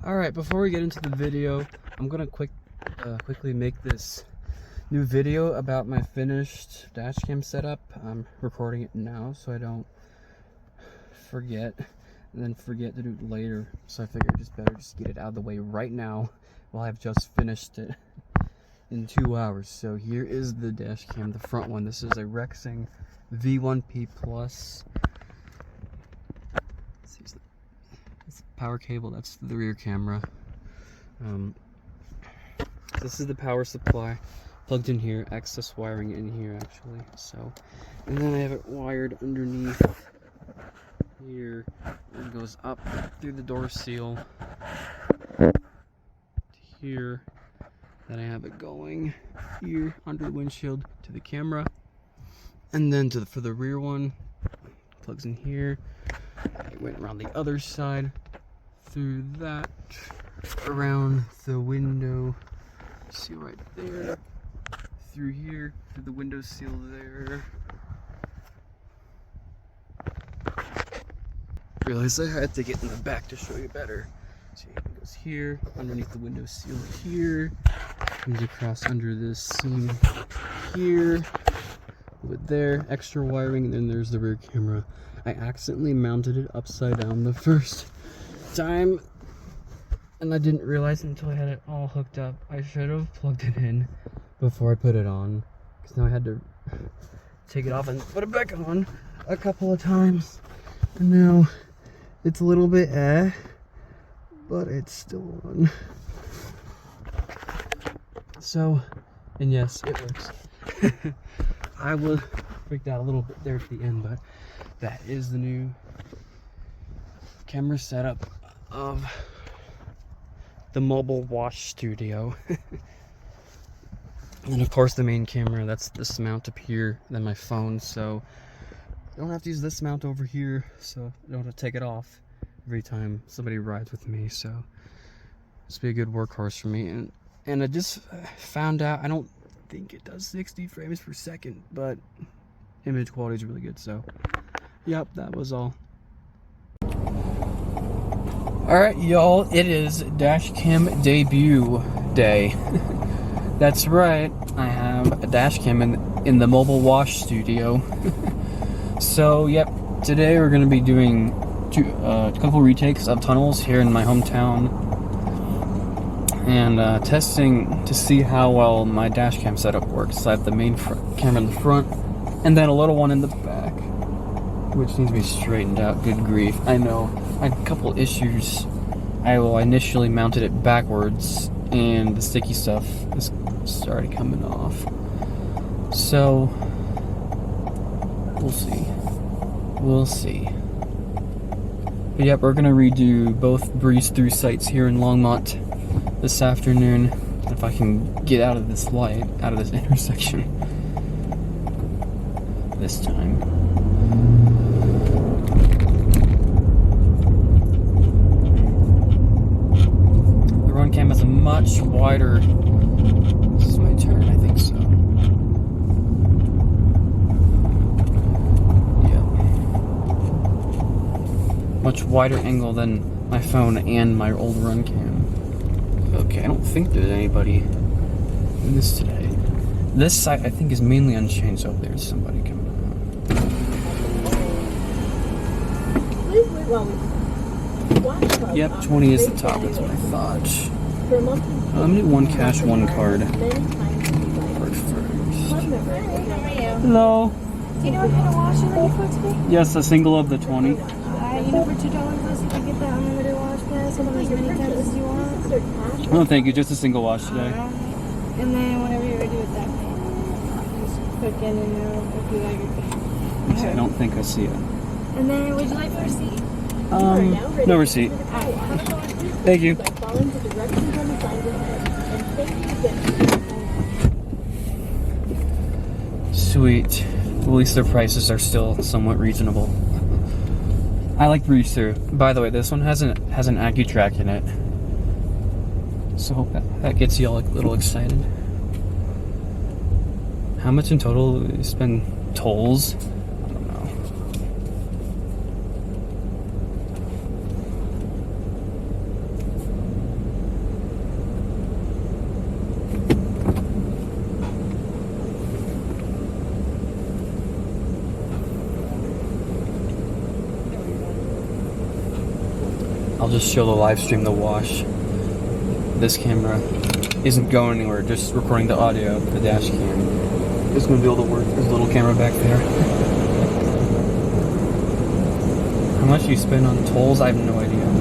Alright, before we get into the video, I'm gonna quickly make this new video about my finished dash cam setup. I'm recording it now so I don't forget and then forget to do it later. So I figured it's better just get it out of the way right now while I've just finished it in 2 hours. So here is the dash cam, the front one. This is a Rexing V1P Plus. It's the power cable, that's the rear camera. This is the power supply plugged in here, excess wiring in here actually. So, and then I have it wired underneath here. It goes up through the door seal to here. Then I have it going here under the windshield to the camera, and then for the rear one, plugs in here. I went around the other side through that, around the window, see right there, through here, through the window seal there. Realized I had to get in the back to show you better. See, it goes here, underneath the window seal here, comes across under this seam here, with there, extra wiring, and then there's the rear camera. I accidentally mounted it upside down the first time, and I didn't realize until I had it all hooked up. I should have plugged it in before I put it on, because now I had to take it off and put it back on a couple of times, and now it's a little bit but it's still on. So, and yes, it works. I was freaked out a little bit there at the end, but that is the new camera setup of the mobile wash studio. And of course the main camera, that's this mount up here, then my phone, so I don't have to use this mount over here, so I don't have to take it off every time somebody rides with me. So this will be a good workhorse for me. And I just found out, I don't think it does 60 frames per second, but image quality is really good. So yep, that was all. Alright y'all, it is dash cam debut day. That's right, I have a dash cam in the mobile wash studio. So yep, today we're going to be doing a couple retakes of tunnels here in my hometown, and testing to see how well my dash cam setup works. I have the main camera in the front, and then a little one in the back, which needs to be straightened out. Good grief, I know. I had a couple issues. I initially mounted it backwards, and the sticky stuff is started coming off. So we'll see. But yep, we're gonna redo both breeze through sites here in Longmont this afternoon. If I can get out of this light, out of this intersection this time. The run cam is a much wider. This is my turn, I think so. Much wider angle than my phone and my old run cam. Okay, I don't think there's anybody in this today. This site I think is mainly unchanged. Oh, there's somebody coming out. Yep, 20 is the top, that's what I thought. Let me do one cash, one card. Card first. Hello. Do you know what kind of wash you're looking for today? Yes, a single of the 20. You know, for $2 less, you can get that unlimited wash pass and as many times as you want. Oh, thank you. Just a single wash today. And then whenever you're ready with that, just click in and out if you like it. Okay, I don't think I see it. And then, would you like a receipt? No receipt. Thank you. Sweet. At least their prices are still somewhat reasonable. I like breeze through. By the way, this one has an AccuTrack in it, so that gets you all a little excited. How much in total you spend tolls? I don't know. I'll just show the live stream the wash. This camera isn't going anywhere, just recording the audio, the dash cam. It's gonna be able to work. There's a little camera back there. How much you spend on tolls? I have no idea.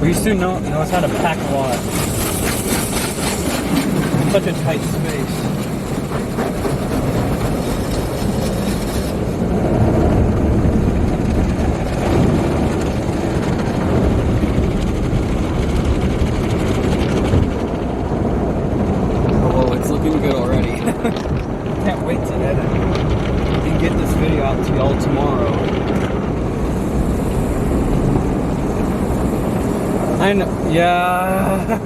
We used to knows how to pack a lot. Such a tight space. Oh, it's looking good already. Can't wait to edit and get this video out to y'all tomorrow. I know, yeah.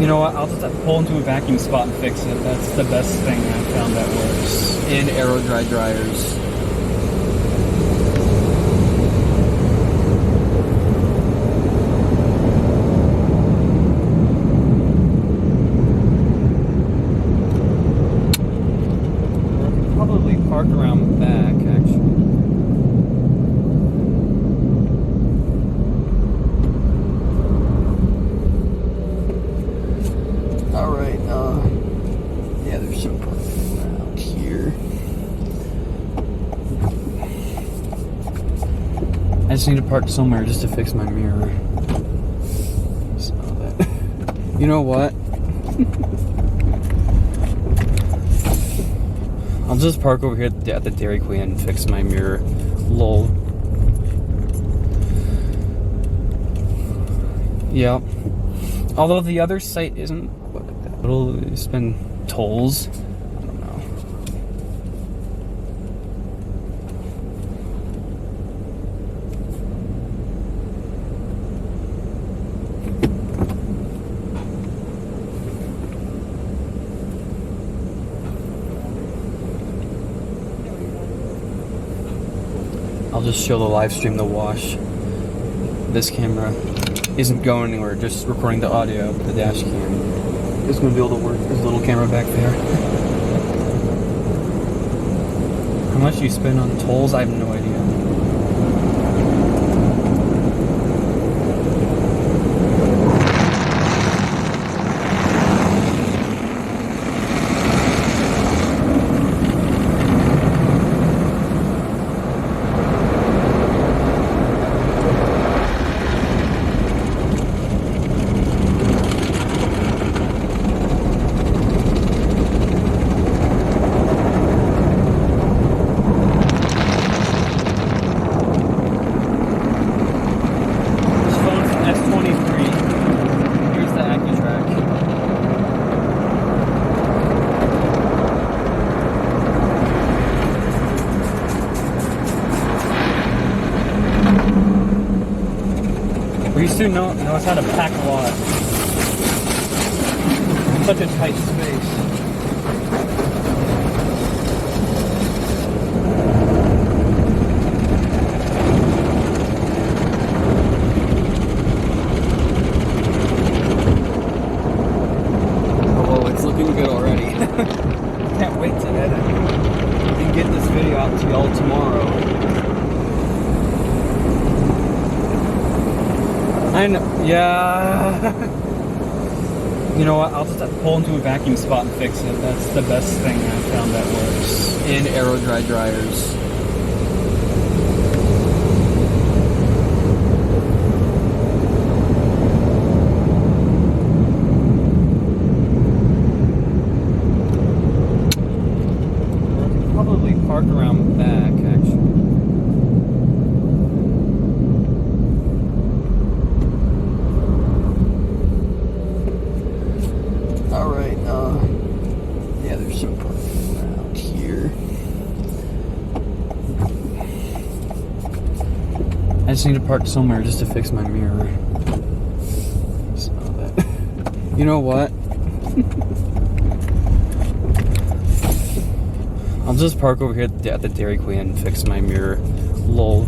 You know what, I'll just pull into a vacuum spot and fix it. That's the best thing I found that works. And aero dry dryers. Probably park around back, actually. Alright, yeah, there's some parking around here. I just need to park somewhere just to fix my mirror. So that, you know what? I'll just park over here at the Dairy Queen and fix my mirror. Lol. Yeah. Although the other site isn't, it'll spend tolls. I don't know. I'll just show the live stream the wash. This camera isn't going anywhere, just recording the audio, the dash cam. It's gonna be able to work. There's a little camera back there. How much you spend on tolls? I have no idea. We used to knows how to pack a lot. Such a tight space. Oh, it's looking good already. Can't wait to edit and get this video out to y'all tomorrow. I know, yeah. You know what, I'll just pull into a vacuum spot and fix it. That's the best thing I found that works. And aero dry dryers. Probably park around back, actually. I just need to park somewhere just to fix my mirror. So that. You know what? I'll just park over here at the Dairy Queen and fix my mirror. Lol.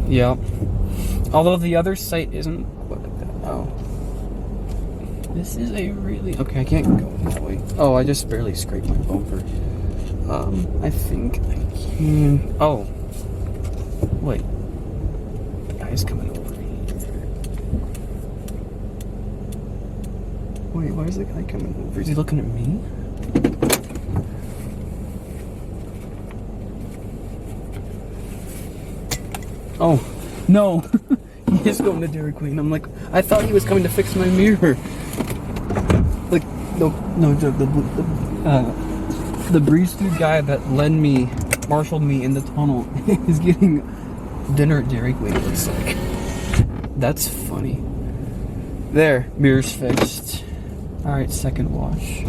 Yep. Although the other site isn't. Oh. This is a really. Okay, I can't go that way. Oh, I just barely scraped my bumper. I think I can. Oh. Wait. The guy's coming over here. Wait, why is the guy coming over? Is he looking at me? Oh, no. He is going to Dairy Queen. I'm like, I thought he was coming to fix my mirror. Like, no, the breeze through guy that marshaled me in the tunnel is getting dinner at Dairy Queen, it looks like. That's funny. There, mirror's fixed. Alright, second wash.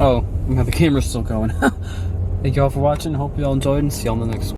Oh, the camera's still going. Thank you all for watching. Hope you all enjoyed and see you on the next one.